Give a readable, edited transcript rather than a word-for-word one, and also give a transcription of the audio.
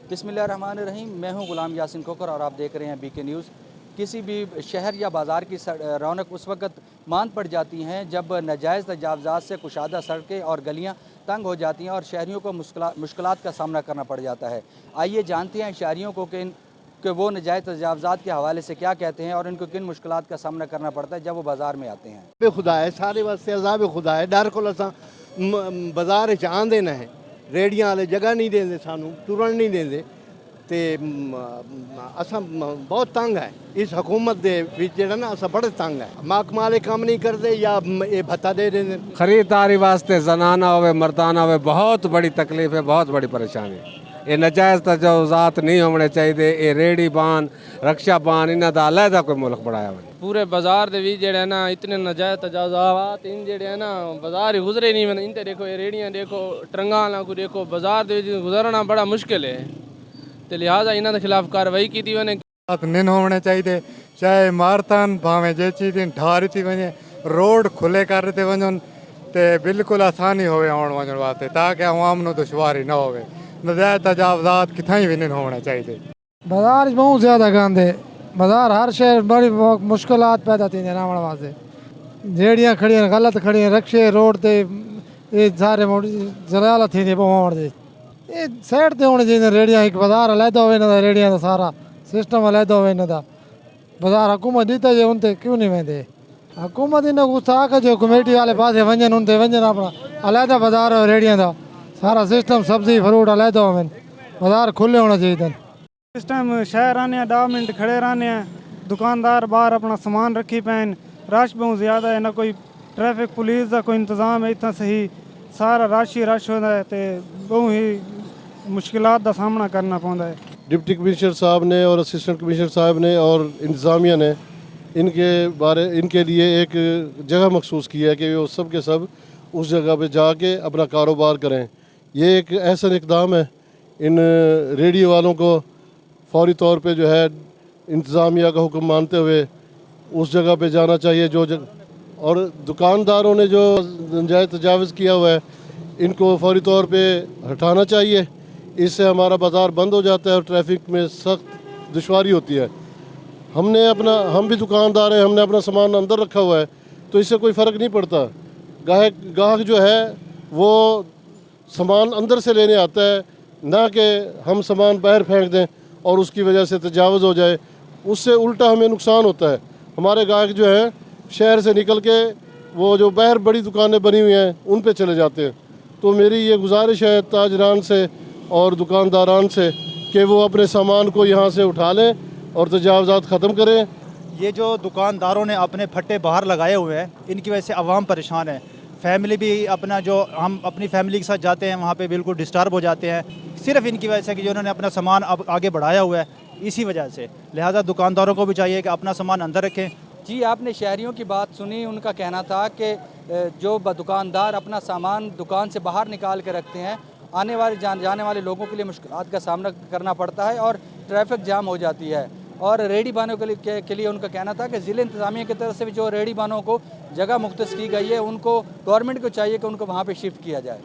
बिस्मिल्लाहिर्रहमानिर्रहीम। मैं हूं गुलाम यासिन कोकर और आप देख रहे हैं बीके न्यूज़। किसी भी शहर या बाज़ार की रौनक उस वक्त मांद पड़ जाती हैं जब नाजायज़ तजावज़ात से कुशादा सड़कें और गलियां तंग हो जाती हैं और शहरियों को मुश्किलात का सामना करना पड़ जाता है। आइए जानते हैं शहरियों को कि वो नाजायज़ तजावज़ात के हवाले से क्या कहते हैं और इनको किन मुश्किलात का सामना करना पड़ता है जब वो बाज़ार में आते हैं। खुदा है सारे वास्ते अज़ाब खुदा है। डर को असां बाज़ार च आंदे न है, रेड़ियां वाले जगह नहीं देंदे, सानू तुरन नहीं देंदे ते असां बहुत तंग है इस हुकूमत दे विच जेड़ा ना असां बड़े तंग है। महकमा वाले काम नहीं करते या ये भत्ता दे देंदे। खरीदारी वास्ते जनाना होवे मर्दाना होवे बहुत बड़ी तकलीफ है, बहुत बड़ी परेशानी। ये नजायज़ तजावुज़ात नहीं होने चाहिए। ये रेड़ी बान रक्षा बान इन्हां दा अलहदा कोई मुल्क बनाया हुआ। पूरे बाजार दे भी जेड़े ना इतने नजायज़ तजावुज़ात इन जेड़े है ना बाजार ही गुजरे नहीं। मैंने इनते देखो, ये रेड़ियाँ देखो, ट्रंगां को देखो, बाजार दे गुजरना बड़ा मुश्किल है। तो लिहाजा इन्हां दे खिलाफ कार्रवाई की थी। नहीं होने चाहिए, चाहे मारतन भावें जे चीज़ ठारी थी वने, रोड खुले कर थे वजन ते बिल्कुल आसानी होवे आउण वजन वास्ते, ताकि आवाम नु दुश्वारी ना होवे। नजायज़ तजावुज़ात किथां भी नहीं होने चाहिए। बाजार बहुत ज़्यादा गंदे, बाजार हर शहर बड़ी मुश्किलात पैदा थी रावण वास्ते। रेड़ियाँ खड़ियां गलत खड़ियां, रक्शे रोड ते ये सारे जलाल थी पवाण दे। ये साइड ते होने चाहिए रेड़ियाँ, एक बाजार अलहदा होवे इन्हां दा, रेड़ियां दा सारा सिस्टम अलहदा होवे इन्हां दा। बाजार हुकूमत दी जे उन ते क्यों नहीं वेंदे? हुकूमत इन्हां गुस्सा आके जो कमेटी वाले पासे वंजन उन ते वंजन, अपना अलहदा बाजार हो रेड़ियां दा सारा सिस्टम, सब्जी फ्रूट अलहदा होवे, बाजार खुले होना चाहिए। इस टाइम शहर आने 10 मिनट खड़े रहने हैं, दुकानदार बाहर अपना सामान रखी पैन, रश बहुत ज़्यादा है, ना कोई ट्रैफिक पुलिस का कोई इंतजाम है इतना सही, सारा रश ही रश होता है तो बहुत ही मुश्किलात का सामना करना पड़ता है। डिप्टी कमिश्नर साहब ने और असिस्टेंट कमिश्नर साहब ने और इंतज़ामिया ने इनके लिए एक जगह मखसूस की है कि वो सब के सब उस जगह पे जाके अपना कारोबार करें। ये एक ऐसा इक़दाम है, इन रेडियो वालों को फौरी तौर पे जो है इंतज़ामिया का हुक्म मानते हुए उस जगह पे जाना चाहिए और दुकानदारों ने जो नाजायज़ तजावुज़ किया हुआ है इनको फौरी तौर पे हटाना चाहिए। इससे हमारा बाज़ार बंद हो जाता है और ट्रैफिक में सख्त दुश्वारी होती है। हम भी दुकानदार हैं, हमने अपना सामान अंदर रखा हुआ है तो इससे कोई फ़र्क नहीं पड़ता। गाहक जो है वो सामान अंदर से लेने आता है, ना कि हम सामान बाहर फेंक दें और उसकी वजह से तजावुज़ हो जाए, उससे उल्टा हमें नुकसान होता है। हमारे गाहक जो हैं शहर से निकल के वो जो बाहर बड़ी दुकानें बनी हुई हैं उन पे चले जाते हैं। तो मेरी ये गुजारिश है ताजरान से और दुकानदारान से कि वो अपने सामान को यहाँ से उठा लें और तजावुज़ात ख़त्म करें। ये जो दुकानदारों ने अपने फट्टे बाहर लगाए हुए हैं इनकी वजह से आवाम परेशान है। फैमिली भी अपना जो हम अपनी फैमिली के साथ जाते हैं वहाँ पे बिल्कुल डिस्टर्ब हो जाते हैं, सिर्फ इनकी वजह से कि जो उन्होंने अपना सामान अब आगे बढ़ाया हुआ है इसी वजह से। लिहाजा दुकानदारों को भी चाहिए कि अपना सामान अंदर रखें। जी, आपने शहरियों की बात सुनी। उनका कहना था कि जो दुकानदार अपना सामान दुकान से बाहर निकाल के रखते हैं, आने वाले जाने वाले लोगों के लिए मुश्किलात का सामना करना पड़ता है और ट्रैफिक जाम हो जाती है। और रेडी बानों के लिए उनका कहना था कि ज़िले इंतज़ामिया की तरफ से भी जो रेडी बानों को जगह मुख्तस की गई है उनको गवर्नमेंट को चाहिए कि उनको वहाँ पे शिफ्ट किया जाए।